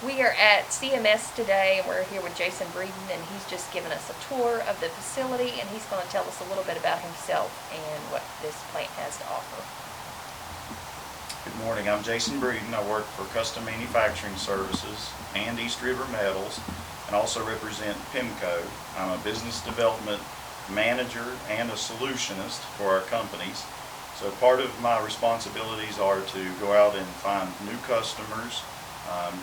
We are at CMS today, and we're here with Jason Breeden, and he's just given us a tour of the facility, and he's going to tell us a little bit about himself and what this plant has to offer. Good morning, I'm Jason Breeden. I work for Custom Manufacturing Services and East River Metals, and also represent PIMCO. I'm a business development manager and a solutionist for our companies. So part of my responsibilities are to go out and find new customers,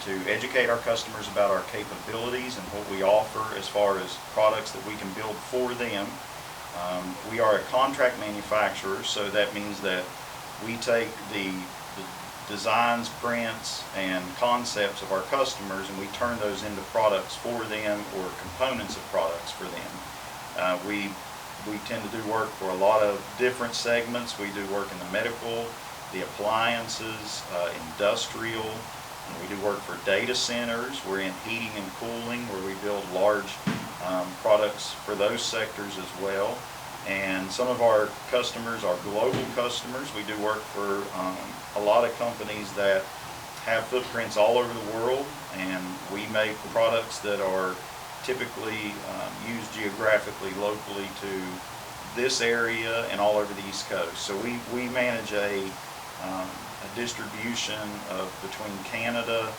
to educate our customers about our capabilities and what we offer as far as products that we can build for them. We are a contract manufacturer, so that means that we take the designs, prints, and concepts of our customers, and we turn those into products for them or components of products for them. We tend to do work for a lot of different segments. We do work in the medical, the appliances, industrial, and we do work for data centers. We're in heating and cooling, where we build large products for those sectors as well. And some of our customers are global customers. We do work for a lot of companies that have footprints all over the world, and we make products that are typically used geographically, locally to this area and all over the East Coast. So we manage a distribution of between Canada,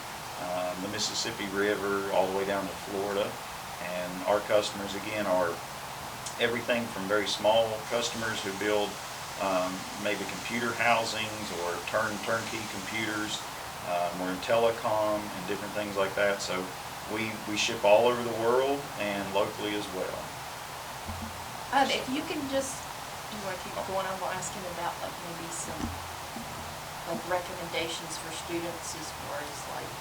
the Mississippi River, all the way down to Florida. And our customers, again, are everything from very small customers who build maybe computer housings or turnkey computers. We're in telecom and different things like that. So we ship all over the world and locally as well. If you can just, you want to keep going, I'm going to ask him about like maybe some like recommendations for students as far as like